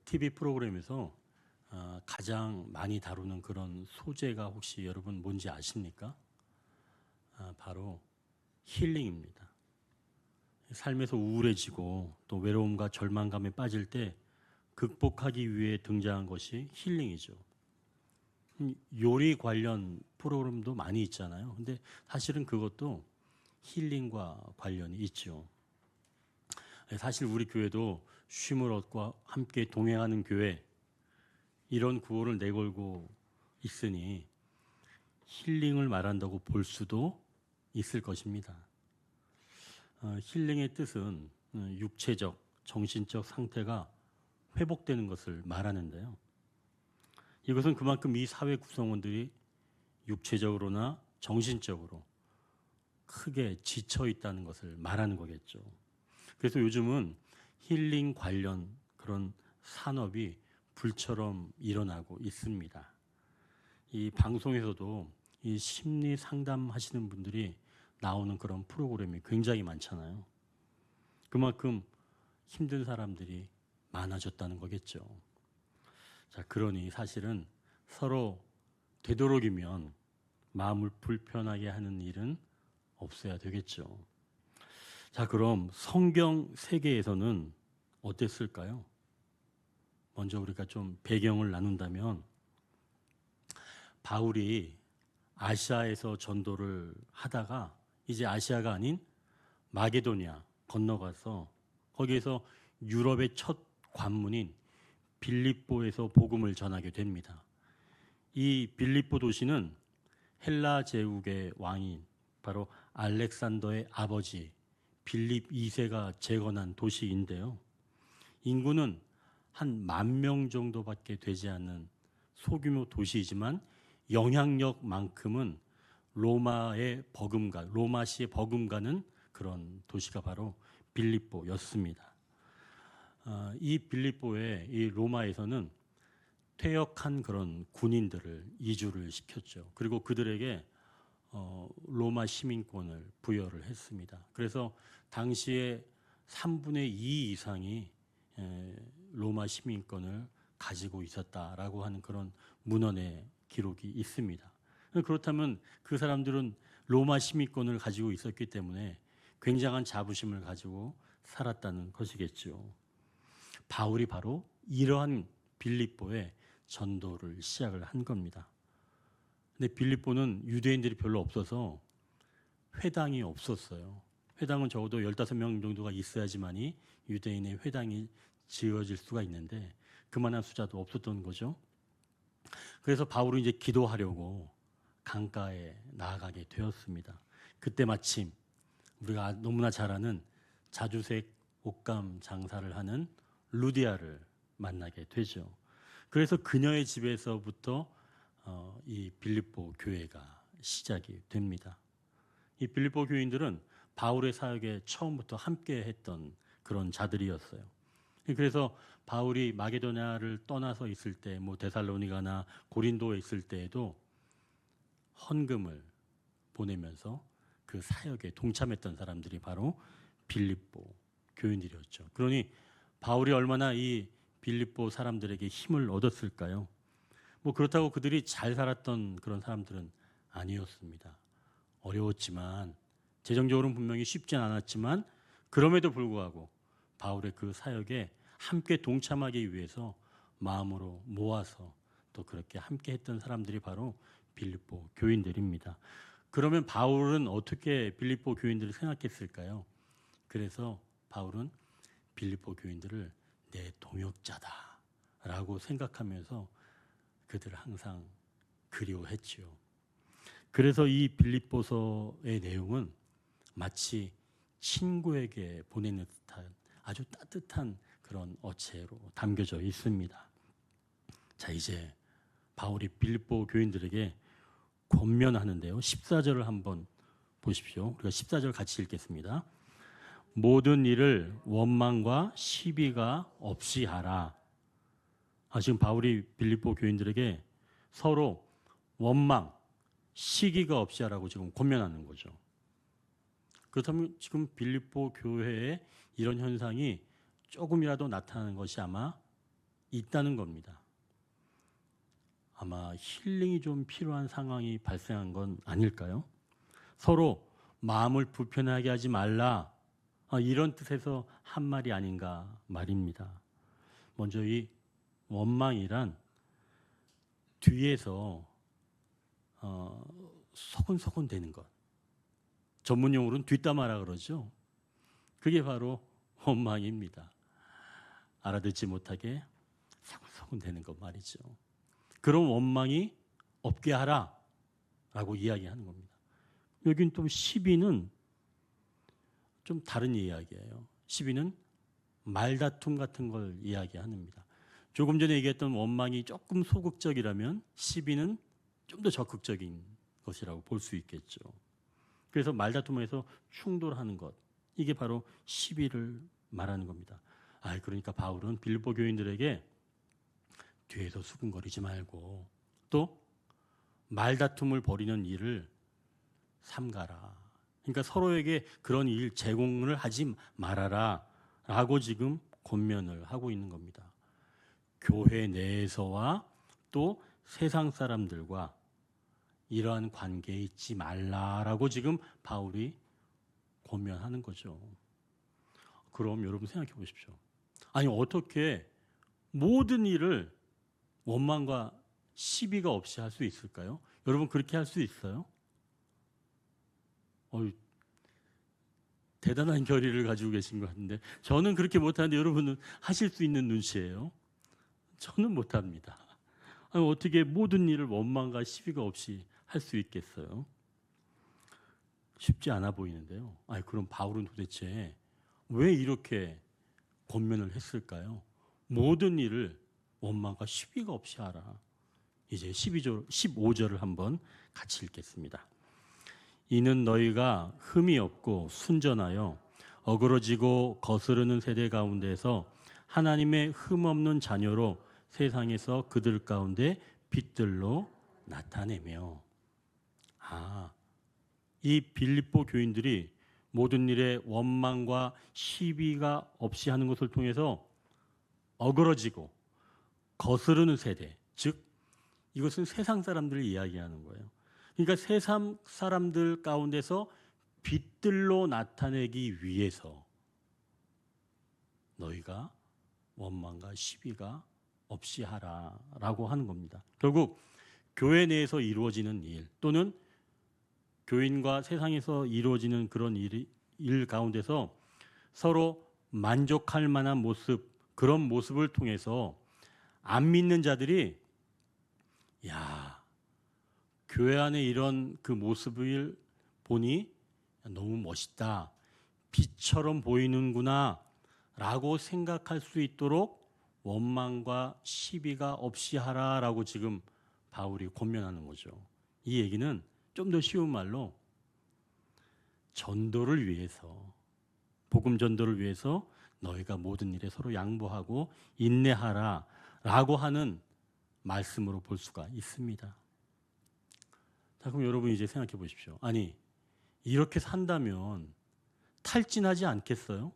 TV 프로그램에서 가장 많이 다루는 그런 소재가 혹시 여러분 뭔지 아십니까? 바로 힐링입니다. 삶에서 우울해지고 또 외로움과 절망감에 빠질 때 극복하기 위해 등장한 것이 힐링이죠. 요리 관련 프로그램도 많이 있잖아요. 근데 사실은 그것도 힐링과 관련이 있죠. 사실 우리 교회도 쉼을 얻고 함께 동행하는 교회, 이런 구호를 내걸고 있으니 힐링을 말한다고 볼 수도 있을 것입니다. 힐링의 뜻은 육체적, 정신적 상태가 회복되는 것을 말하는데요. 이것은 그만큼 이 사회 구성원들이 육체적으로나 정신적으로 크게 지쳐 있다는 것을 말하는 거겠죠. 그래서 요즘은 힐링 관련 그런 산업이 불처럼 일어나고 있습니다. 이 방송에서도 이 심리 상담하시는 분들이 나오는 그런 프로그램이 굉장히 많잖아요. 그만큼 힘든 사람들이 많아졌다는 거겠죠. 자, 그러니 사실은 서로 되도록이면 마음을 불편하게 하는 일은 없어야 되겠죠. 자, 그럼 성경 세계에서는 어땠을까요? 먼저 우리가 좀 배경을 나눈다면 바울이 아시아에서 전도를 하다가 이제 아시아가 아닌 마게도니아 건너가서 거기에서 유럽의 첫 관문인 빌립보에서 복음을 전하게 됩니다. 이 빌립보 도시는 헬라 제국의 왕인 바로 알렉산더의 아버지 빌립 2세가 재건한 도시인데요. 인구는 한 10,000명 정도밖에 되지 않는 소규모 도시이지만 영향력만큼은 로마시의 버금가는 그런 도시가 바로 빌립보였습니다. 이 빌립보의 이 로마에서는 퇴역한 그런 군인들을 이주를 시켰죠. 그리고 그들에게 로마 시민권을 부여를 했습니다. 그래서 당시에 3분의 2 이상이 로마 시민권을 가지고 있었다라고 하는 그런 문헌의 기록이 있습니다. 그렇다면 그 사람들은 로마 시민권을 가지고 있었기 때문에 굉장한 자부심을 가지고 살았다는 것이겠죠. 바울이 바로 이러한 빌립보에 전도를 시작을 한 겁니다. 근데 빌립보는 유대인들이 별로 없어서 회당이 없었어요. 회당은 적어도 15명 정도가 있어야지만이 유대인의 회당이 지어질 수가 있는데 그만한 숫자도 없었던 거죠. 그래서 바울은 이제 기도하려고 강가에 나아가게 되었습니다. 그때 마침 우리가 너무나 잘 아는 자주색 옷감 장사를 하는 루디아를 만나게 되죠. 그래서 그녀의 집에서부터 이 빌립보 교회가 시작이 됩니다. 이 빌립보 교인들은 바울의 사역에 처음부터 함께 했던 그런 자들이었어요. 그래서 바울이 마게도냐를 떠나서 있을 때, 데살로니가나 고린도에 있을 때에도 헌금을 보내면서 그 사역에 동참했던 사람들이 바로 빌립보 교인들이었죠. 그러니 바울이 얼마나 이 빌립보 사람들에게 힘을 얻었을까요? 그렇다고 그들이 잘 살았던 그런 사람들은 아니었습니다. 어려웠지만 재정적으로는 분명히 쉽진 않았지만 그럼에도 불구하고 바울의 그 사역에 함께 동참하기 위해서 마음으로 모아서 또 그렇게 함께 했던 사람들이 바로 빌립보 교인들입니다. 그러면 바울은 어떻게 빌립보 교인들을 생각했을까요? 그래서 바울은 빌립보 교인들을 내 동역자다라고 생각하면서 그들을 항상 그리워했지요. 그래서 이 빌립보서의 내용은 마치 친구에게 보내는 듯한 아주 따뜻한 그런 어체로 담겨져 있습니다. 자, 이제 바울이 빌립보 교인들에게 권면하는데요. 14절을 한번 보십시오. 우리가 14절 같이 읽겠습니다. 모든 일을 원망과 시비가 없이 하라. 지금 바울이 빌립보 교인들에게 서로 원망, 시기가 없이 하라고 지금 권면하는 거죠. 그렇다면 지금 빌립보 교회에 이런 현상이 조금이라도 나타나는 것이 아마 있다는 겁니다. 아마 힐링이 좀 필요한 상황이 발생한 건 아닐까요? 서로 마음을 불편하게 하지 말라, 이런 뜻에서 한 말이 아닌가 말입니다. 먼저 이 원망이란 뒤에서 서근서근 되는 것, 전문용어로는 뒷담화라 그러죠. 그게 바로 원망입니다. 알아듣지 못하게 서근서근 되는 것 말이죠. 그런 원망이 없게 하라 라고 이야기하는 겁니다. 여긴 또 시비는 좀 다른 이야기예요. 시비는 말다툼 같은 걸 이야기합니다. 조금 전에 얘기했던 원망이 조금 소극적이라면 시비는 좀 더 적극적인 것이라고 볼 수 있겠죠. 그래서 말다툼에서 충돌하는 것, 이게 바로 시비를 말하는 겁니다. 그러니까 바울은 빌립보 교인들에게 뒤에서 수군거리지 말고 또 말다툼을 벌이는 일을 삼가라. 그러니까 서로에게 그런 일 제공을 하지 말아라 라고 지금 권면을 하고 있는 겁니다. 교회 내에서와 또 세상 사람들과 이러한 관계에 있지 말라라고 지금 바울이 권면하는 거죠. 그럼 여러분 생각해 보십시오. 어떻게 모든 일을 원망과 시비가 없이 할 수 있을까요? 여러분 그렇게 할 수 있어요? 대단한 결의를 가지고 계신 것 같은데 저는 그렇게 못하는데 여러분은 하실 수 있는 눈치예요? 저는 못합니다. 어떻게 모든 일을 원망과 시비가 없이 할 수 있겠어요? 쉽지 않아 보이는데요. 그럼 바울은 도대체 왜 이렇게 권면을 했을까요? 모든 일을 원망과 시비가 없이 하라. 이제 15절을 한번 같이 읽겠습니다. 이는 너희가 흠이 없고 순전하여 어그러지고 거스르는 세대 가운데서 하나님의 흠 없는 자녀로 세상에서 그들 가운데 빛들로 나타내며. 이 빌립보 교인들이 모든 일에 원망과 시비가 없이 하는 것을 통해서 어그러지고 거스르는 세대, 즉 이것은 세상 사람들을 이야기하는 거예요. 그러니까 세상 사람들 가운데서 빛들로 나타내기 위해서 너희가 원망과 시비가 없이 하라라고 하는 겁니다. 결국 교회 내에서 이루어지는 일 또는 교인과 세상에서 이루어지는 그런 일 가운데서 서로 만족할 만한 모습, 그런 모습을 통해서 안 믿는 자들이 교회 안에 이런 그 모습을 보니 너무 멋있다, 빛처럼 보이는구나 라고 생각할 수 있도록 원망과 시비가 없이 하라라고 지금 바울이 권면하는 거죠. 이 얘기는 좀 더 쉬운 말로 전도를 위해서, 복음 전도를 위해서 너희가 모든 일에 서로 양보하고 인내하라 라고 하는 말씀으로 볼 수가 있습니다. 자, 그럼 여러분 이제 생각해 보십시오. 이렇게 산다면 탈진하지 않겠어요?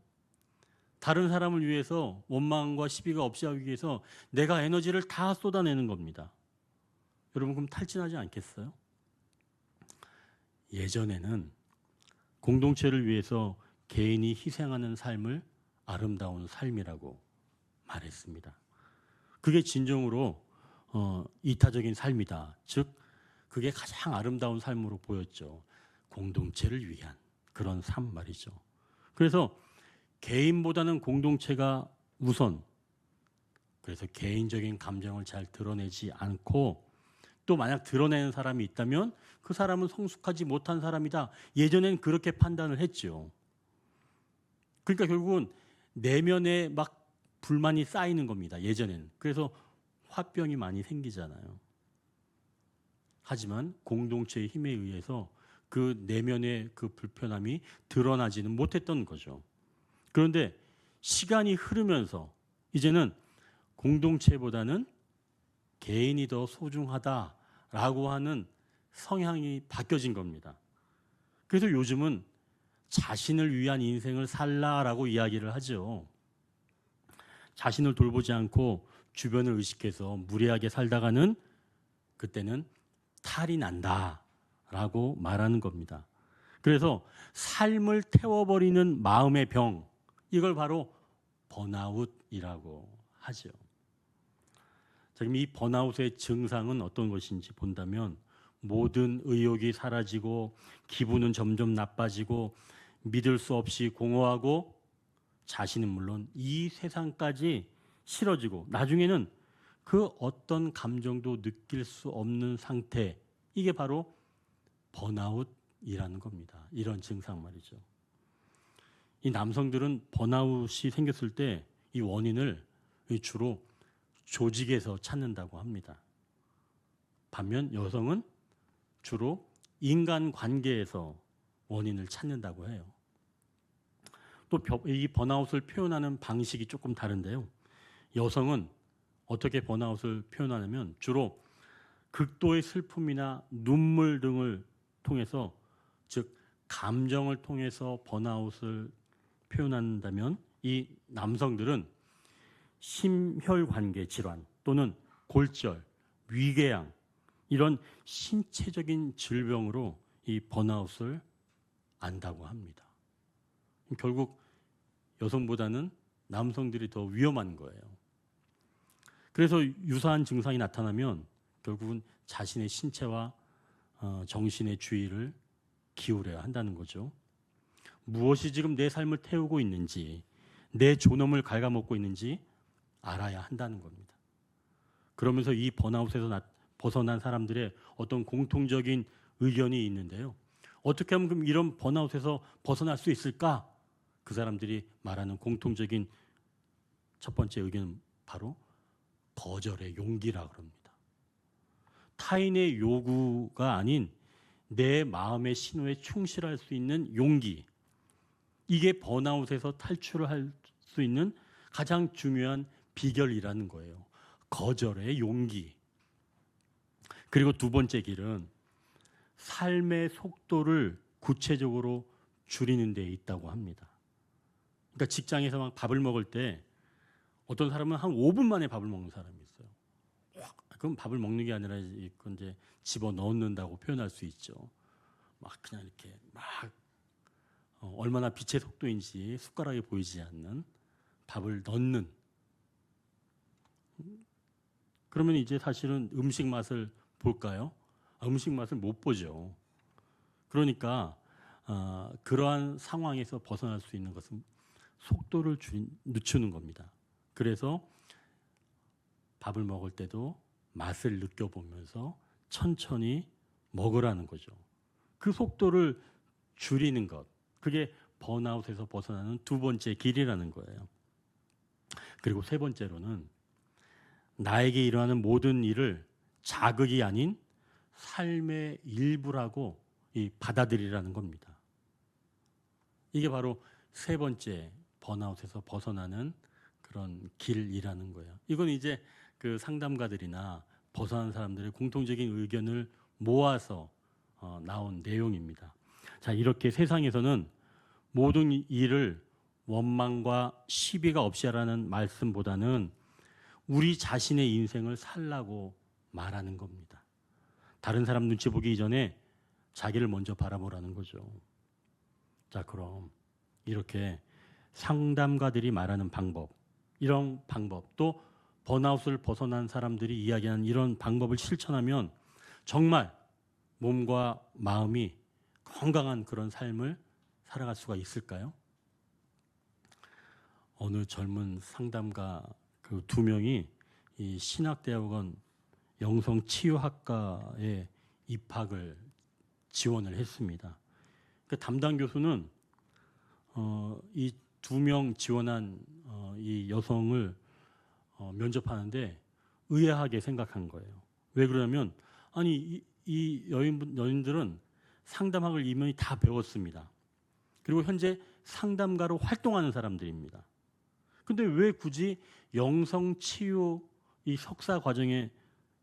다른 사람을 위해서 원망과 시비가 없이 하기 위해서 내가 에너지를 다 쏟아내는 겁니다. 여러분 그럼 탈진하지 않겠어요? 예전에는 공동체를 위해서 개인이 희생하는 삶을 아름다운 삶이라고 말했습니다. 그게 진정으로 이타적인 삶이다. 즉 그게 가장 아름다운 삶으로 보였죠. 공동체를 위한 그런 삶 말이죠. 그래서 개인보다는 공동체가 우선, 그래서 개인적인 감정을 잘 드러내지 않고 또 만약 드러내는 사람이 있다면 그 사람은 성숙하지 못한 사람이다. 예전엔 그렇게 판단을 했죠. 그러니까 결국은 내면에 막 불만이 쌓이는 겁니다. 예전에는. 그래서 화병이 많이 생기잖아요. 하지만 공동체의 힘에 의해서 그 내면의 그 불편함이 드러나지는 못했던 거죠. 그런데 시간이 흐르면서 이제는 공동체보다는 개인이 더 소중하다라고 하는 성향이 바뀌어진 겁니다. 그래서 요즘은 자신을 위한 인생을 살라라고 이야기를 하죠. 자신을 돌보지 않고 주변을 의식해서 무례하게 살다가는 그때는 탈이 난다라고 말하는 겁니다. 그래서 삶을 태워버리는 마음의 병, 이걸 바로 번아웃이라고 하죠. 지금 이 번아웃의 증상은 어떤 것인지 본다면 모든 의욕이 사라지고 기분은 점점 나빠지고 믿을 수 없이 공허하고 자신은 물론 이 세상까지 싫어지고 나중에는 그 어떤 감정도 느낄 수 없는 상태, 이게 바로 번아웃이라는 겁니다. 이런 증상 말이죠. 이 남성들은 번아웃이 생겼을 때 이 원인을 주로 조직에서 찾는다고 합니다. 반면 여성은 주로 인간관계에서 원인을 찾는다고 해요. 또 이 번아웃을 표현하는 방식이 조금 다른데요. 여성은 어떻게 번아웃을 표현하냐면 주로 극도의 슬픔이나 눈물 등을 통해서, 즉 감정을 통해서 번아웃을 표현한다면, 이 남성들은 심혈관계 질환 또는 골절, 위궤양 이런 신체적인 질병으로 이 번아웃을 안다고 합니다. 결국 여성보다는 남성들이 더 위험한 거예요. 그래서 유사한 증상이 나타나면 결국은 자신의 신체와 정신의 주의를 기울여야 한다는 거죠. 무엇이 지금 내 삶을 태우고 있는지, 내 존엄을 갉아먹고 있는지 알아야 한다는 겁니다. 그러면서 이 번아웃에서 벗어난 사람들의 어떤 공통적인 의견이 있는데요. 어떻게 하면 그럼 이런 번아웃에서 벗어날 수 있을까? 그 사람들이 말하는 공통적인 첫 번째 의견은 바로 거절의 용기라고 합니다. 타인의 요구가 아닌 내 마음의 신호에 충실할 수 있는 용기. 이게 번아웃에서 탈출을 할 수 있는 가장 중요한 비결이라는 거예요. 거절의 용기. 그리고 두 번째 길은 삶의 속도를 구체적으로 줄이는 데 있다고 합니다. 그러니까 직장에서 막 밥을 먹을 때 어떤 사람은 한 5분 만에 밥을 먹는 사람이 있어요. 그럼 밥을 먹는 게 아니라 이건 이제 집어 넣는다고 표현할 수 있죠. 막 그냥 이렇게 막 얼마나 빛의 속도인지 숟가락에 보이지 않는 밥을 넣는. 그러면 이제 사실은 음식 맛을 볼까요? 음식 맛을 못 보죠. 그러니까 그러한 상황에서 벗어날 수 있는 것은 속도를 늦추는 겁니다. 그래서 밥을 먹을 때도 맛을 느껴보면서 천천히 먹으라는 거죠. 그 속도를 줄이는 것, 그게 번아웃에서 벗어나는 두 번째 길이라는 거예요. 그리고 세 번째로는 나에게 일어나는 모든 일을 자극이 아닌 삶의 일부라고 받아들이라는 겁니다. 이게 바로 세 번째 번아웃에서 벗어나는 그런 길이라는 거예요. 이건 이제 그 상담가들이나 벗어난 사람들의 공통적인 의견을 모아서 나온 내용입니다. 자, 이렇게 세상에서는 모든 일을 원망과 시비가 없이 하라는 말씀보다는 우리 자신의 인생을 살라고 말하는 겁니다. 다른 사람 눈치 보기 이전에 자기를 먼저 바라보라는 거죠. 자, 그럼 이렇게 상담가들이 말하는 방법, 이런 방법, 또 번아웃을 벗어난 사람들이 이야기하는 이런 방법을 실천하면 정말 몸과 마음이 건강한 그런 삶을 살아갈 수가 있을까요? 어느 젊은 상담가 그 두 명이 이 신학대학원 영성치유학과에 입학을 지원을 했습니다. 그 담당 교수는 이 두 명 지원한 이 여성을 면접하는데 의아하게 생각한 거예요. 왜 그러냐면 아니 이 여인들은 상담학을 이미 다 배웠습니다. 그리고 현재 상담가로 활동하는 사람들입니다. 근데 왜 굳이 영성치유 이 석사 과정에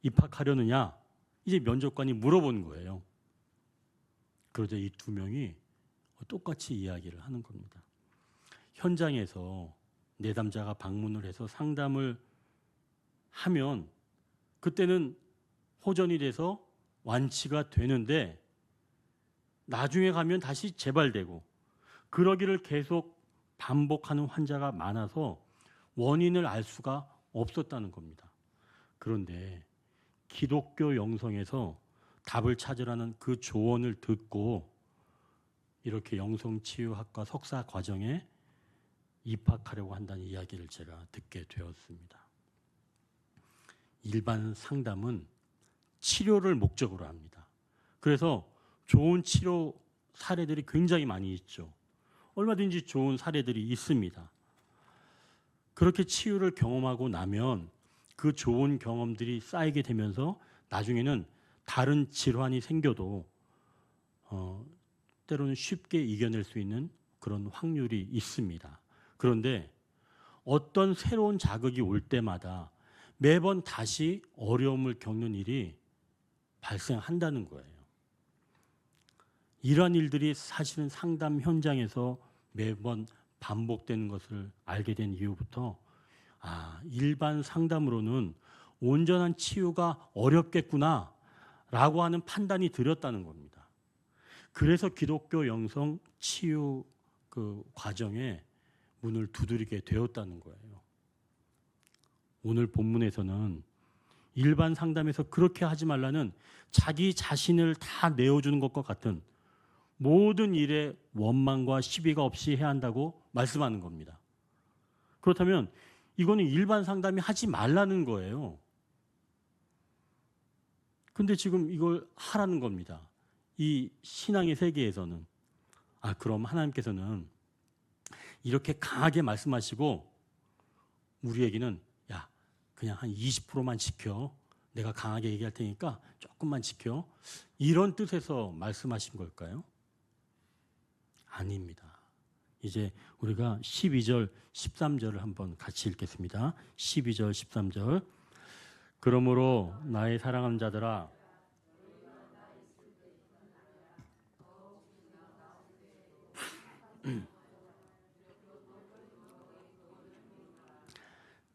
입학하려느냐? 이제 면접관이 물어본 거예요. 그러자 이 두 명이 똑같이 이야기를 하는 겁니다. 현장에서 내담자가 방문을 해서 상담을 하면 그때는 호전이 돼서 완치가 되는데 나중에 가면 다시 재발되고 그러기를 계속 반복하는 환자가 많아서 원인을 알 수가 없었다는 겁니다. 그런데 기독교 영성에서 답을 찾으라는 그 조언을 듣고 이렇게 영성치유학과 석사 과정에 입학하려고 한다는 이야기를 제가 듣게 되었습니다. 일반 상담은 치료를 목적으로 합니다. 그래서 좋은 치료 사례들이 굉장히 많이 있죠. 얼마든지 좋은 사례들이 있습니다. 그렇게 치유를 경험하고 나면 그 좋은 경험들이 쌓이게 되면서 나중에는 다른 질환이 생겨도 때로는 쉽게 이겨낼 수 있는 그런 확률이 있습니다. 그런데 어떤 새로운 자극이 올 때마다 매번 다시 어려움을 겪는 일이 발생한다는 거예요. 이러한 일들이 사실은 상담 현장에서 매번 반복되는 것을 알게 된 이후부터 일반 상담으로는 온전한 치유가 어렵겠구나 라고 하는 판단이 들었다는 겁니다. 그래서 기독교 영성 치유 그 과정에 문을 두드리게 되었다는 거예요. 오늘 본문에서는 일반 상담에서 그렇게 하지 말라는 자기 자신을 다 내어주는 것과 같은 모든 일에 원망과 시비가 없이 해야 한다고 말씀하는 겁니다. 그렇다면 이거는 일반 상담이 하지 말라는 거예요. 근데 지금 이걸 하라는 겁니다. 이 신앙의 세계에서는. 그럼 하나님께서는 이렇게 강하게 말씀하시고 우리에게는 그냥 한 20%만 지켜. 내가 강하게 얘기할 테니까 조금만 지켜. 이런 뜻에서 말씀하신 걸까요? 아닙니다. 이제 우리가 12절, 13절을 한번 같이 읽겠습니다. 12절, 13절. 그러므로 나의 사랑하는 자들아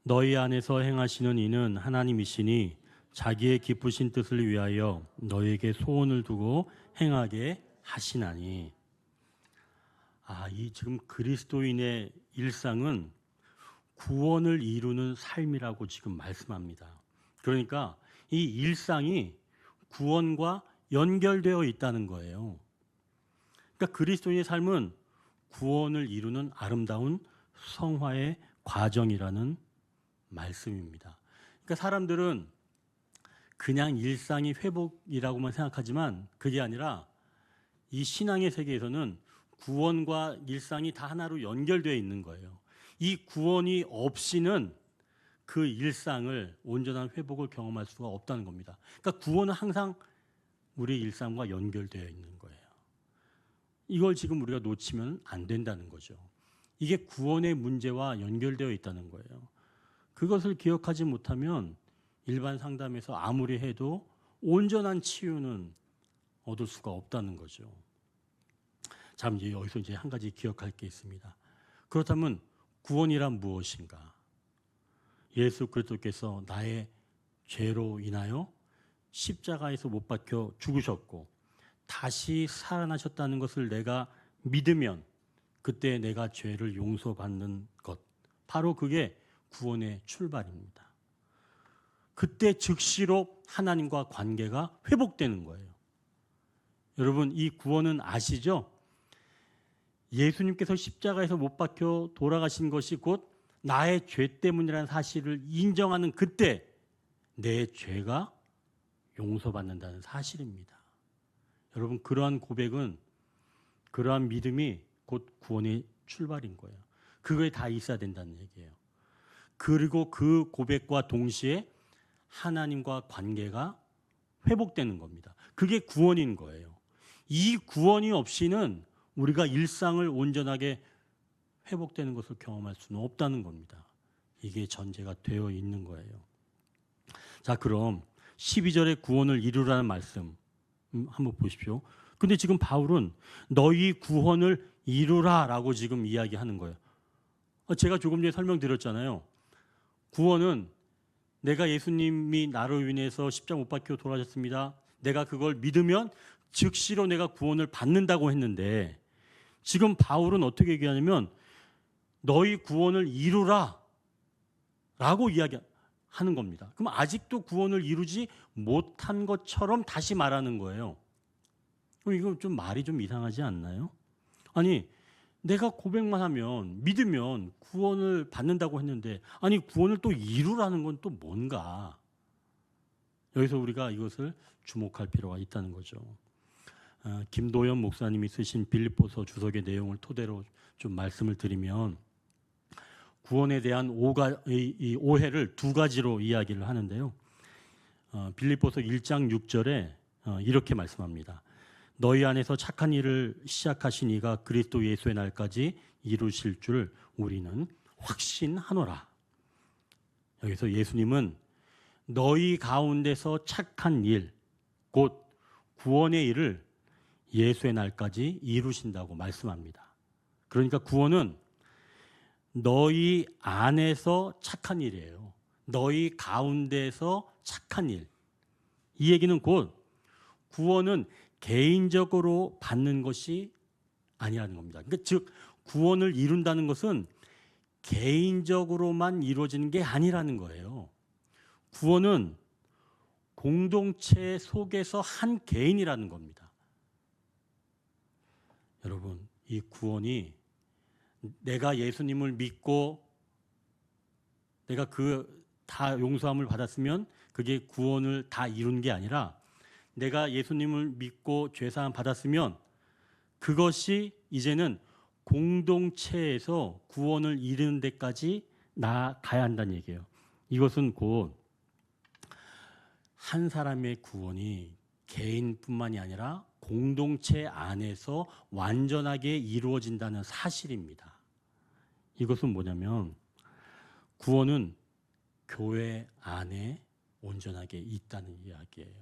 너희 안에서 행하시는 이는 하나님이시니 자기의 기쁘신 뜻을 위하여 너희에게 소원을 두고 행하게 하시나니. 이 지금 그리스도인의 일상은 구원을 이루는 삶이라고 지금 말씀합니다. 그러니까 이 일상이 구원과 연결되어 있다는 거예요. 그러니까 그리스도인의 삶은 구원을 이루는 아름다운 성화의 과정이라는 말씀입니다. 그러니까 사람들은 그냥 일상이 회복이라고만 생각하지만 그게 아니라 이 신앙의 세계에서는 구원과 일상이 다 하나로 연결되어 있는 거예요. 이 구원이 없이는 그 일상을 온전한 회복을 경험할 수가 없다는 겁니다. 그러니까 구원은 항상 우리 일상과 연결되어 있는 거예요. 이걸 지금 우리가 놓치면 안 된다는 거죠. 이게 구원의 문제와 연결되어 있다는 거예요. 그것을 기억하지 못하면 일반 상담에서 아무리 해도 온전한 치유는 얻을 수가 없다는 거죠. 참 이제 여기서 이제 한 가지 기억할 게 있습니다. 그렇다면 구원이란 무엇인가? 예수 그리스도께서 나의 죄로 인하여 십자가에서 못 박혀 죽으셨고 다시 살아나셨다는 것을 내가 믿으면 그때 내가 죄를 용서받는 것, 바로 그게 구원의 출발입니다. 그때 즉시로 하나님과 관계가 회복되는 거예요. 여러분 이 구원은 아시죠? 예수님께서 십자가에서 못 박혀 돌아가신 것이 곧 나의 죄 때문이라는 사실을 인정하는 그때 내 죄가 용서받는다는 사실입니다. 여러분 그러한 고백은, 그러한 믿음이 곧 구원의 출발인 거예요. 그거에 다 있어야 된다는 얘기예요. 그리고 그 고백과 동시에 하나님과 관계가 회복되는 겁니다. 그게 구원인 거예요. 이 구원이 없이는 우리가 일상을 온전하게 회복되는 것을 경험할 수는 없다는 겁니다. 이게 전제가 되어 있는 거예요. 자, 그럼 12절에 구원을 이루라는 말씀 한번 보십시오. 근데 지금 바울은 너희 구원을 이루라라고 지금 이야기하는 거예요. 제가 조금 전에 설명드렸잖아요. 구원은 내가 예수님이 나로 인해서 십자가 못 박혀 돌아가셨습니다. 내가 그걸 믿으면 즉시로 내가 구원을 받는다고 했는데 지금 바울은 어떻게 얘기하냐면 너희 구원을 이루라 라고 이야기하는 겁니다. 그럼 아직도 구원을 이루지 못한 것처럼 다시 말하는 거예요. 그럼 이거 좀 말이 좀 이상하지 않나요? 아니 내가 고백만 하면 믿으면 구원을 받는다고 했는데 아니 구원을 또 이루라는 건 또 뭔가? 여기서 우리가 이것을 주목할 필요가 있다는 거죠. 김도연 목사님이 쓰신 빌립보서 주석의 내용을 토대로 좀 말씀을 드리면 구원에 대한 이 오해를 두 가지로 이야기를 하는데요. 빌립보서 1장 6절에 이렇게 말씀합니다. 너희 안에서 착한 일을 시작하신 이가 그리스도 예수의 날까지 이루실 줄 우리는 확신하노라. 여기서 예수님은 너희 가운데서 착한 일, 곧 구원의 일을 예수의 날까지 이루신다고 말씀합니다. 그러니까 구원은 너희 안에서 착한 일이에요. 너희 가운데서 착한 일. 이 얘기는 곧 구원은 개인적으로 받는 것이 아니라는 겁니다. 그러니까 즉 구원을 이룬다는 것은 개인적으로만 이루어지는 게 아니라는 거예요. 구원은 공동체 속에서 한 개인이라는 겁니다. 여러분, 이 구원이 내가 예수님을 믿고 내가 다 용서함을 받았으면 그게 구원을 다 이룬 게 아니라 내가 예수님을 믿고 죄사함 받았으면 그것이 이제는 공동체에서 구원을 이루는 데까지 나아가야 한다는 얘기예요. 이것은 곧 한 사람의 구원이 개인뿐만이 아니라 공동체 안에서 완전하게 이루어진다는 사실입니다. 이것은 뭐냐면 구원은 교회 안에 온전하게 있다는 이야기예요.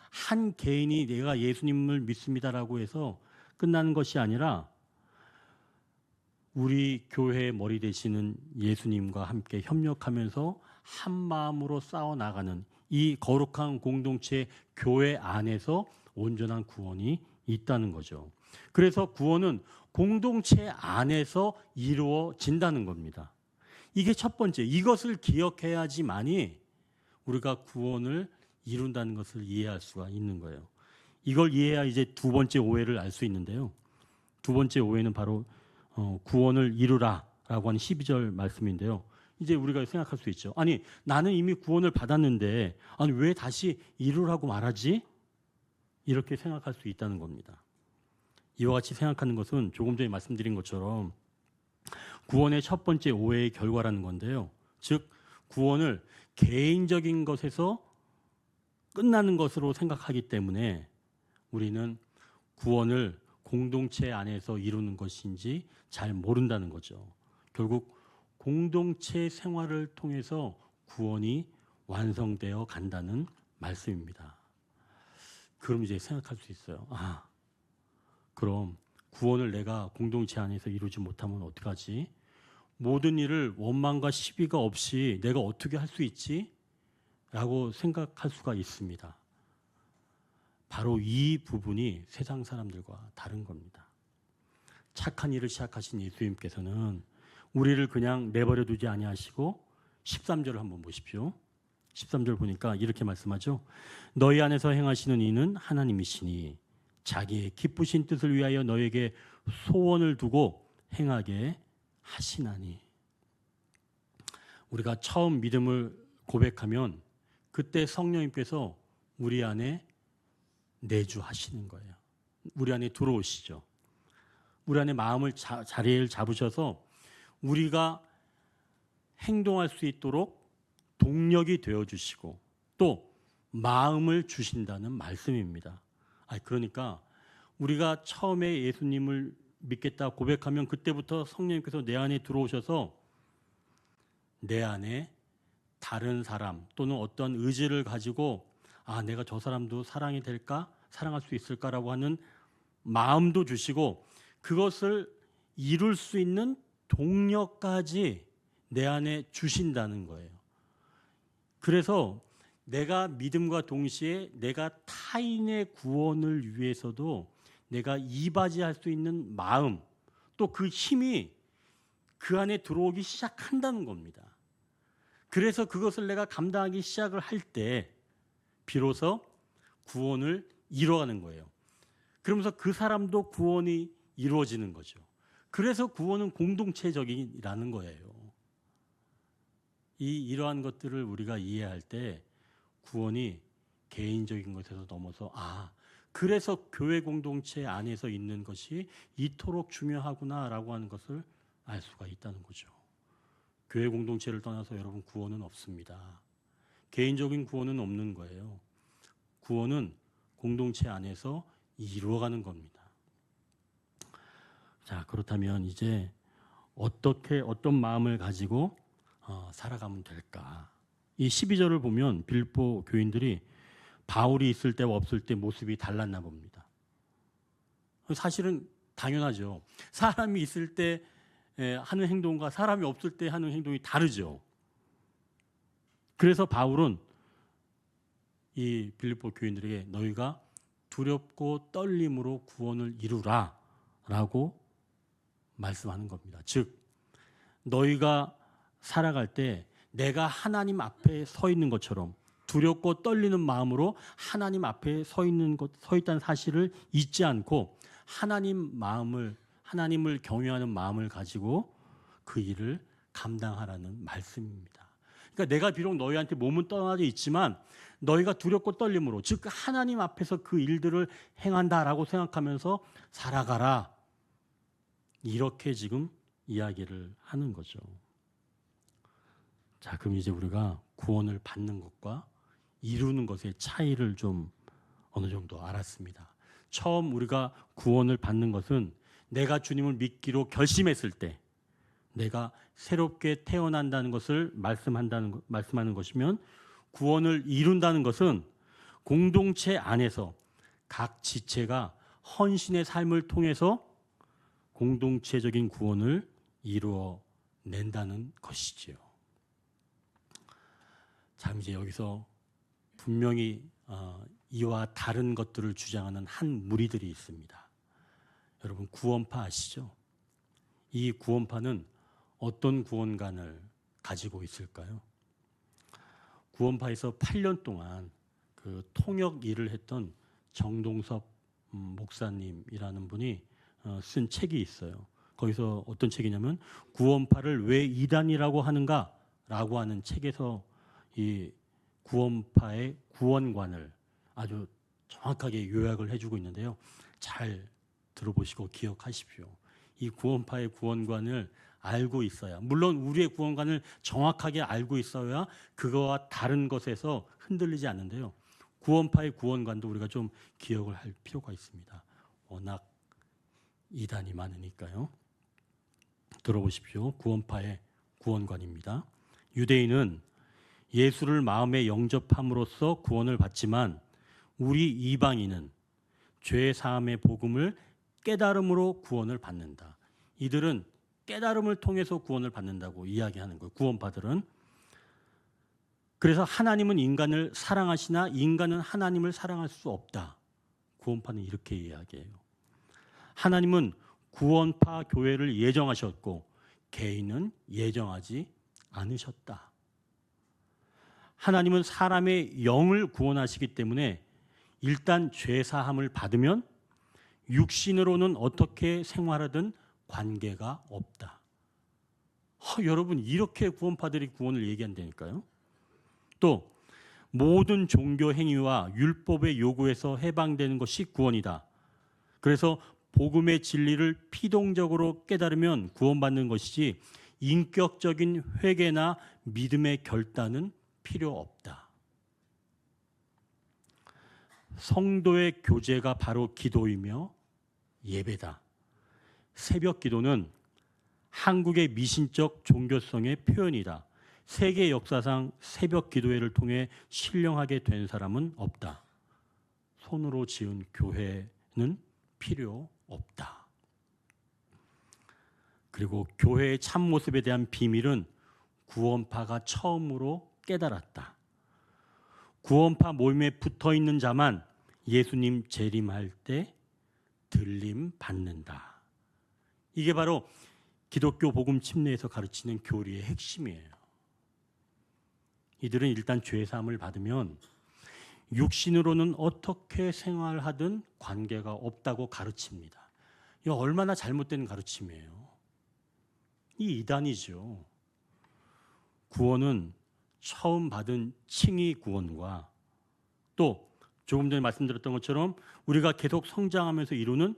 한 개인이 내가 예수님을 믿습니다라고 해서 끝나는 것이 아니라 우리 교회의 머리 되시는 예수님과 함께 협력하면서 한 마음으로 싸워나가는 이 거룩한 공동체 교회 안에서 온전한 구원이 있다는 거죠. 그래서 구원은 공동체 안에서 이루어진다는 겁니다. 이게 첫 번째, 이것을 기억해야지만이 우리가 구원을 이룬다는 것을 이해할 수가 있는 거예요. 이걸 이해해야 이제 두 번째 오해를 알 수 있는데요. 두 번째 오해는 바로 구원을 이루라라고 하는 12절 말씀인데요. 이제 우리가 생각할 수 있죠. 아니 나는 이미 구원을 받았는데 아니 왜 다시 이루라고 말하지? 이렇게 생각할 수 있다는 겁니다. 이와 같이 생각하는 것은 조금 전에 말씀드린 것처럼 구원의 첫 번째 오해의 결과라는 건데요. 즉 구원을 개인적인 것에서 끝나는 것으로 생각하기 때문에 우리는 구원을 공동체 안에서 이루는 것인지 잘 모른다는 거죠. 결국 공동체 생활을 통해서 구원이 완성되어 간다는 말씀입니다. 그럼 이제 생각할 수 있어요. 그럼 구원을 내가 공동체 안에서 이루지 못하면 어떡하지? 모든 일을 원망과 시비가 없이 내가 어떻게 할 수 있지? 라고 생각할 수가 있습니다. 바로 이 부분이 세상 사람들과 다른 겁니다. 착한 일을 시작하신 예수님께서는 우리를 그냥 내버려 두지 아니하시고 13절을 한번 보십시오. 13절 보니까 이렇게 말씀하죠. 너희 안에서 행하시는 이는 하나님이시니 자기의 기쁘신 뜻을 위하여 너에게 소원을 두고 행하게 하시나니. 우리가 처음 믿음을 고백하면 그때 성령님께서 우리 안에 내주하시는 거예요. 우리 안에 들어오시죠. 우리 안에 마음을 자리를 잡으셔서 우리가 행동할 수 있도록 동력이 되어주시고 또 마음을 주신다는 말씀입니다. 그러니까 우리가 처음에 예수님을 믿겠다 고백하면 그때부터 성령님께서 내 안에 들어오셔서 내 안에 다른 사람 또는 어떤 의지를 가지고 내가 저 사람도 사랑이 될까? 사랑할 수 있을까라고 하는 마음도 주시고 그것을 이룰 수 있는 동력까지 내 안에 주신다는 거예요. 그래서 내가 믿음과 동시에 내가 타인의 구원을 위해서도 내가 이바지할 수 있는 마음, 또 그 힘이 그 안에 들어오기 시작한다는 겁니다. 그래서 그것을 내가 감당하기 시작을 할 때 비로소 구원을 이루어가는 거예요. 그러면서 그 사람도 구원이 이루어지는 거죠. 그래서 구원은 공동체적이라는 거예요. 이러한 것들을 우리가 이해할 때 구원이 개인적인 것에서 넘어서 그래서 교회 공동체 안에서 있는 것이 이토록 중요하구나라고 하는 것을 알 수가 있다는 거죠. 교회 공동체를 떠나서 여러분 구원은 없습니다. 개인적인 구원은 없는 거예요. 구원은 공동체 안에서 이루어가는 겁니다. 자, 그렇다면 이제 어떤 마음을 가지고 살아가면 될까? 이 12절을 보면 빌립보 교인들이 바울이 있을 때와 없을 때 모습이 달랐나 봅니다. 사실은 당연하죠. 사람이 있을 때 하는 행동과 사람이 없을 때 하는 행동이 다르죠. 그래서 바울은 이 빌립보 교인들에게 너희가 두렵고 떨림으로 구원을 이루라 라고 말씀하는 겁니다. 즉 너희가 살아갈 때 내가 하나님 앞에 서 있는 것처럼 두렵고 떨리는 마음으로 하나님 앞에 서 있다는 사실을 잊지 않고 하나님을 경외하는 마음을 가지고 그 일을 감당하라는 말씀입니다. 그러니까 내가 비록 너희한테 몸은 떠나져 있지만 너희가 두렵고 떨림으로, 즉 하나님 앞에서 그 일들을 행한다라고 생각하면서 살아가라. 이렇게 지금 이야기를 하는 거죠. 자, 그럼 이제 우리가 구원을 받는 것과 이루는 것의 차이를 좀 어느 정도 알았습니다. 처음 우리가 구원을 받는 것은 내가 주님을 믿기로 결심했을 때 내가 새롭게 태어난다는 것을 말씀하는 것이면, 구원을 이룬다는 것은 공동체 안에서 각 지체가 헌신의 삶을 통해서 공동체적인 구원을 이루어낸다는 것이지요. 참 이제 여기서 분명히 이와 다른 것들을 주장하는 한 무리들이 있습니다. 여러분 구원파 아시죠? 이 구원파는 어떤 구원관을 가지고 있을까요? 구원파에서 8년 동안 그 통역 일을 했던 정동섭 목사님이라는 분이 쓴 책이 있어요. 거기서 어떤 책이냐면 구원파를 왜 이단이라고 하는가라고 하는 책에서 이 구원파의 구원관을 아주 정확하게 요약을 해주고 있는데요. 잘 들어보시고 기억하십시오. 이 구원파의 구원관을 알고 있어야, 물론 우리의 구원관을 정확하게 알고 있어야 그거와 다른 것에서 흔들리지 않는데요. 구원파의 구원관도 우리가 좀 기억을 할 필요가 있습니다. 워낙 이단이 많으니까요. 들어보십시오. 구원파의 구원관입니다. 유대인은 예수를 마음에 영접함으로써 구원을 받지만 우리 이방인은 죄 사함의 복음을 깨달음으로 구원을 받는다. 이들은 깨달음을 통해서 구원을 받는다고 이야기하는 거예요. 구원파들은. 그래서 하나님은 인간을 사랑하시나 인간은 하나님을 사랑할 수 없다. 구원파는 이렇게 이야기해요. 하나님은 구원파 교회를 예정하셨고 개인은 예정하지 않으셨다. 하나님은 사람의 영을 구원하시기 때문에 일단 죄 사함을 받으면 육신으로는 어떻게 생활하든 관계가 없다. 여러분 이렇게 구원파들이 구원을 얘기한다니까요. 또 모든 종교 행위와 율법의 요구에서 해방되는 것이 구원이다. 그래서 복음의 진리를 피동적으로 깨달으면 구원받는 것이지 인격적인 회개나 믿음의 결단은 필요 없다. 성도의 교제가 바로 기도이며 예배다. 새벽 기도는 한국의 미신적 종교성의 표현이다. 세계 역사상 새벽 기도회를 통해 신령하게 된 사람은 없다. 손으로 지은 교회는 필요 없다. 그리고 교회의 참모습에 대한 비밀은 구원파가 처음으로 깨달았다. 구원파 모임에 붙어 있는 자만 예수님 재림할 때 들림 받는다. 이게 바로 기독교 복음 침례에서 가르치는 교리의 핵심이에요. 이들은 일단 죄 사함을 받으면 육신으로는 어떻게 생활하든 관계가 없다고 가르칩니다. 이거 얼마나 잘못된 가르침이에요. 이 이단이죠. 구원은 처음 받은 칭의 구원과 또 조금 전에 말씀드렸던 것처럼 우리가 계속 성장하면서 이루는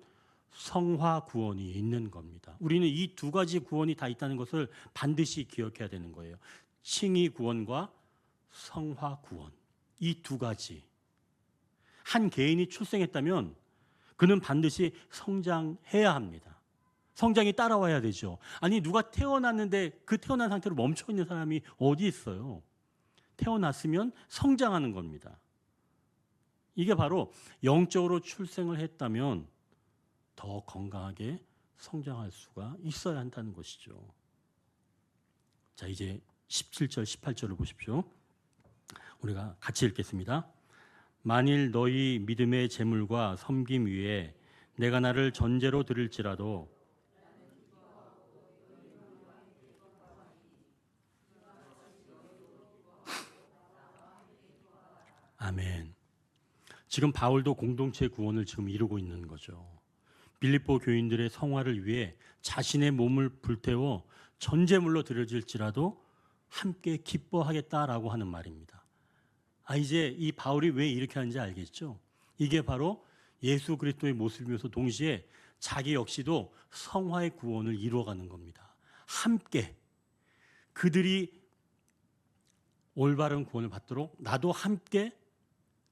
성화 구원이 있는 겁니다. 우리는 이 두 가지 구원이 다 있다는 것을 반드시 기억해야 되는 거예요. 칭의 구원과 성화 구원. 이 두 가지. 한 개인이 출생했다면 그는 반드시 성장해야 합니다. 성장이 따라와야 되죠. 아니 누가 태어났는데 그 태어난 상태로 멈춰 있는 사람이 어디 있어요? 태어났으면 성장하는 겁니다. 이게 바로 영적으로 출생을 했다면 더 건강하게 성장할 수가 있어야 한다는 것이죠. 자, 이제 17절, 18절을 보십시오. 우리가 같이 읽겠습니다. 만일 너희 믿음의 재물과 섬김 위에 내가 나를 전제로 드릴지라도 아멘. 지금 바울도 공동체 구원을 지금 이루고 있는 거죠. 빌립보 교인들의 성화를 위해 자신의 몸을 불태워 전제물로 드려질지라도 함께 기뻐하겠다라고 하는 말입니다. 이제 이 바울이 왜 이렇게 하는지 알겠죠? 이게 바로 예수 그리스도의 모습이면서 동시에 자기 역시도 성화의 구원을 이루어가는 겁니다. 함께 그들이 올바른 구원을 받도록 나도 함께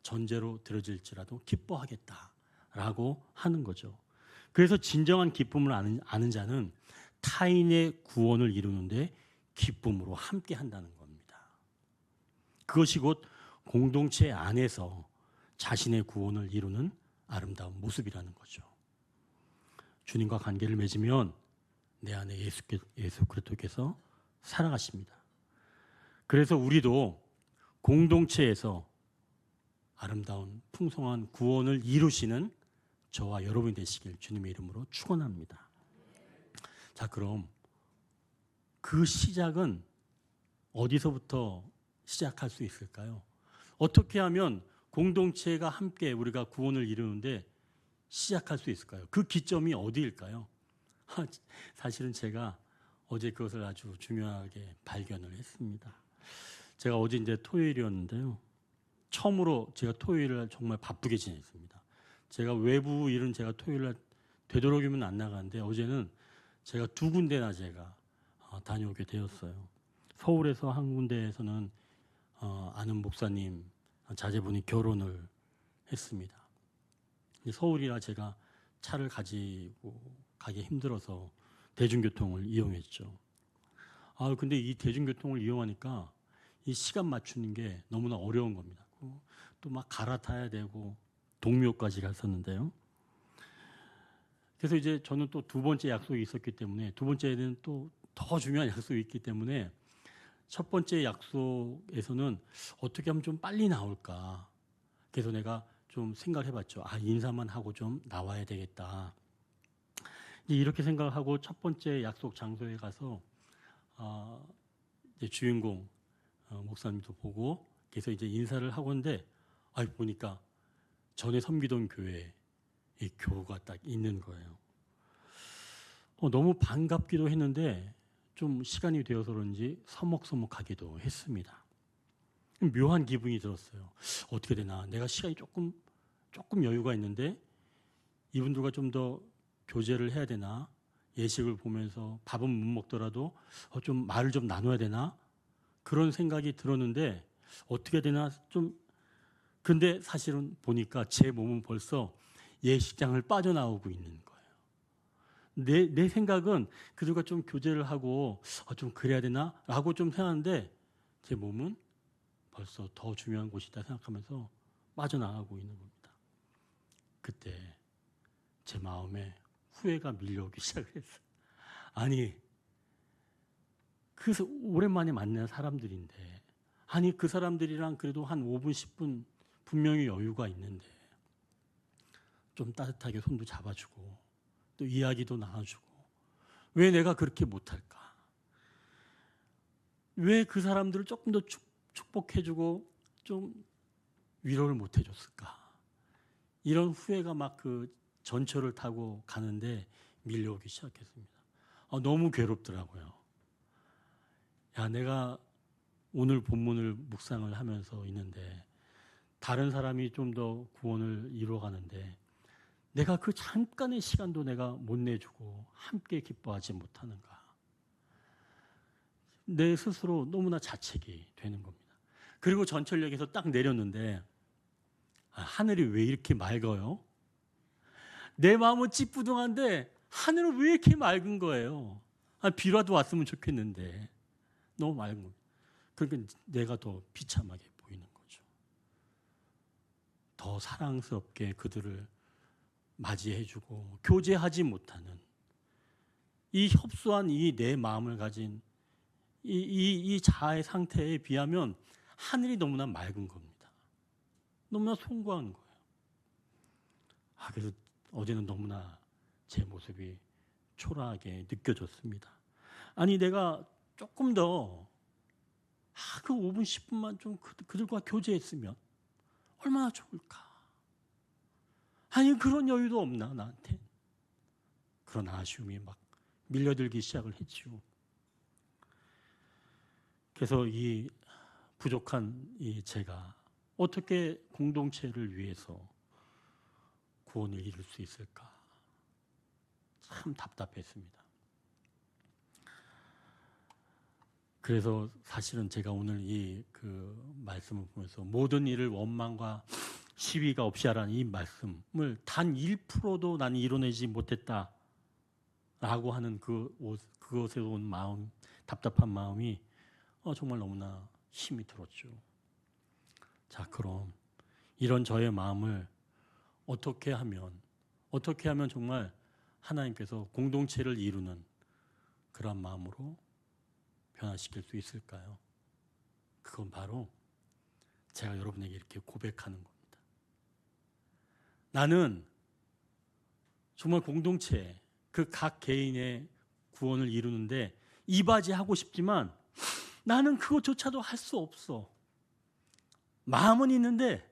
전제로 드려질지라도 기뻐하겠다라고 하는 거죠. 그래서 진정한 기쁨을 아는 자는 타인의 구원을 이루는데 기쁨으로 함께 한다는 겁니다. 그것이 곧 공동체 안에서 자신의 구원을 이루는 아름다운 모습이라는 거죠. 주님과 관계를 맺으면 내 안에 예수 그리스도께서 살아가십니다. 그래서 우리도 공동체에서 아름다운 풍성한 구원을 이루시는 저와 여러분이 되시길 주님의 이름으로 축원합니다. 자, 그럼 그 시작은 어디서부터 시작할 수 있을까요? 어떻게 하면 공동체가 함께 우리가 구원을 이루는데 시작할 수 있을까요? 그 기점이 어디일까요? 사실은 제가 어제 그것을 아주 중요하게 발견을 했습니다. 제가 어제 이제 토요일이었는데요. 처음으로 제가 토요일을 정말 바쁘게 지냈습니다. 제가 외부 일은 제가 토요일날 되도록이면 안 나가는데 어제는 제가 두 군데나 제가 다녀오게 되었어요. 서울에서 한 군데에서는 아는 목사님 자제분이 결혼을 했습니다. 서울이라 제가 차를 가지고 가기 힘들어서 대중교통을 이용했죠. 근데 이 대중교통을 이용하니까 이 시간 맞추는 게 너무나 어려운 겁니다. 또 막 갈아타야 되고 동묘까지 갔었는데요. 그래서 이제 저는 또 두 번째 약속이 있었기 때문에 두 번째는 또 더 중요한 약속이 있기 때문에 첫 번째 약속에서는 어떻게 하면 좀 빨리 나올까. 그래서 내가 좀 생각해봤죠. 인사만 하고 좀 나와야 되겠다. 이렇게 생각하고 첫 번째 약속 장소에 가서 이제 주인공 목사님도 보고 그래서 이제 인사를 하고 있는데 보니까 전에 섬기던 교회에 이 교우가 딱 있는 거예요. 너무 반갑기도 했는데 좀 시간이 되어서 그런지 서먹서먹하기도 했습니다. 묘한 기분이 들었어요. 어떻게 되나? 내가 시간이 조금 여유가 있는데 이분들과 좀 더 교제를 해야 되나? 예식을 보면서 밥은 못 먹더라도 좀 말을 좀 나눠야 되나? 그런 생각이 들었는데 어떻게 되나 근데 사실은 보니까 제 몸은 벌써 예식장을 빠져나오고 있는 거예요. 내 생각은 그들과 좀 교제를 하고 좀 그래야 되나? 라고 좀 생각하는데 제 몸은 벌써 더 중요한 곳이다 생각하면서 빠져나가고 있는 겁니다. 그때 제 마음에 후회가 밀려오기 시작을 했어요. 그래서 오랜만에 만난 사람들인데 아니 그 사람들이랑 그래도 한 5분 10분 분명히 여유가 있는데 좀 따뜻하게 손도 잡아주고 또 이야기도 나눠주고 왜 내가 그렇게 못할까? 왜 그 사람들을 조금 더 축복해주고 좀 위로를 못 해줬을까? 이런 후회가 막 그 전철을 타고 가는데 밀려오기 시작했습니다. 너무 괴롭더라고요. 야, 내가 오늘 본문을 묵상을 하면서 있는데 다른 사람이 좀 더 구원을 이루어가는데 내가 그 잠깐의 시간도 내가 못 내주고 함께 기뻐하지 못하는가. 내 스스로 너무나 자책이 되는 겁니다. 그리고 전철역에서 딱 내렸는데 하늘이 왜 이렇게 맑아요? 내 마음은 찌뿌둥한데 하늘은 왜 이렇게 맑은 거예요? 비라도 왔으면 좋겠는데 너무 맑은 거예요. 그러니까 내가 더 비참하게 보이는 거죠. 더 사랑스럽게 그들을 맞이해주고 교제하지 못하는 이 협소한 이 내 마음을 가진 이 자아의 상태에 비하면 하늘이 너무나 맑은 겁니다. 너무나 송구한 거예요. 그래서 어제는 너무나 제 모습이 초라하게 느껴졌습니다. 아니 내가 조금 더 그 5분 10분만 좀 그들과 교제했으면 얼마나 좋을까. 아니 그런 여유도 없나 나한테. 그런 아쉬움이 막 밀려들기 시작을 했죠. 그래서 이 부족한 이 제가 어떻게 공동체를 위해서 구원을 이룰 수 있을까? 참 답답했습니다. 그래서 사실은 제가 오늘 이 말씀을 보면서 모든 일을 원망과 시비가 없이 하라는 이 말씀을 단 1%도 나는 이뤄내지 못했다라고 하는 그것에 온 마음, 답답한 마음이 정말 너무나 힘이 들었죠. 자, 그럼 이런 저의 마음을 어떻게 하면 정말 하나님께서 공동체를 이루는 그런 마음으로 변화시킬 수 있을까요? 그건 바로 제가 여러분에게 이렇게 고백하는 겁니다. 나는 정말 공동체, 그 각 개인의 구원을 이루는데 이바지하고 싶지만 나는 그것조차도 할 수 없어. 마음은 있는데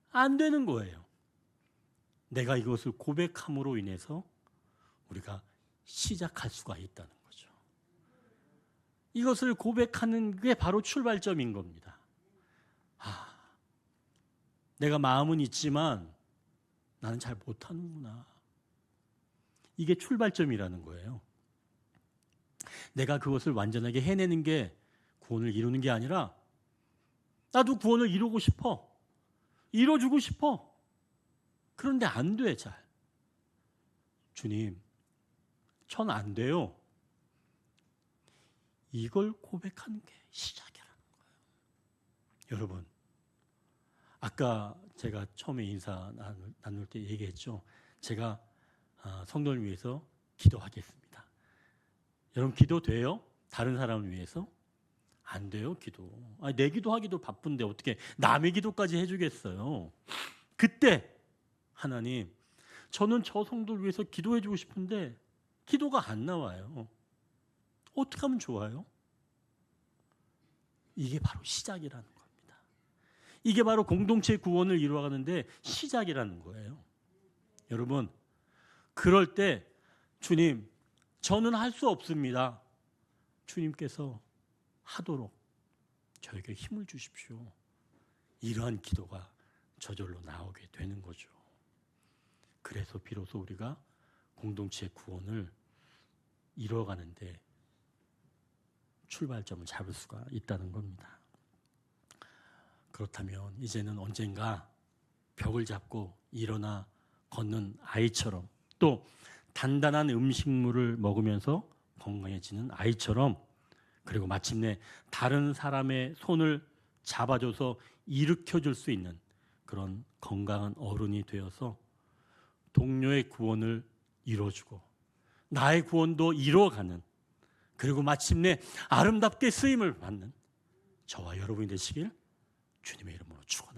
안 되는 거예요. 내가 이것을 고백함으로 인해서 우리가 시작할 수가 있다는 거죠. 이것을 고백하는 게 바로 출발점인 겁니다. 내가 마음은 있지만 나는 잘 못하는구나. 이게 출발점이라는 거예요. 내가 그것을 완전하게 해내는 게 구원을 이루는 게 아니라 나도 구원을 이루고 싶어. 이뤄주고 싶어. 그런데 안 돼, 잘. 주님, 전 안 돼요. 이걸 고백하는 게 시작이라는 거예요. 여러분, 아까 제가 처음에 인사 나눌 때 얘기했죠. 제가 성도를 위해서 기도하겠습니다. 여러분 기도 돼요? 다른 사람을 위해서? 안 돼요, 기도. 내 기도하기도 바쁜데 어떻게 남의 기도까지 해주겠어요. 그때 하나님, 저는 저 성도를 위해서 기도해주고 싶은데 기도가 안 나와요. 어떻게 하면 좋아요? 이게 바로 시작이라는 겁니다. 이게 바로 공동체 구원을 이루어가는데 시작이라는 거예요. 여러분, 그럴 때 주님, 저는 할 수 없습니다. 주님께서 하도록 저에게 힘을 주십시오. 이러한 기도가 저절로 나오게 되는 거죠. 그래서 비로소 우리가 공동체 구원을 이루어가는데 출발점을 잡을 수가 있다는 겁니다. 그렇다면 이제는 언젠가 벽을 잡고 일어나 걷는 아이처럼 또 단단한 음식물을 먹으면서 건강해지는 아이처럼 그리고 마침내 다른 사람의 손을 잡아줘서 일으켜줄 수 있는 그런 건강한 어른이 되어서 동료의 구원을 이루어주고 나의 구원도 이루어가는 그리고 마침내 아름답게 쓰임을 받는 저와 여러분이 되시길 주님의 이름으로 축원합니다.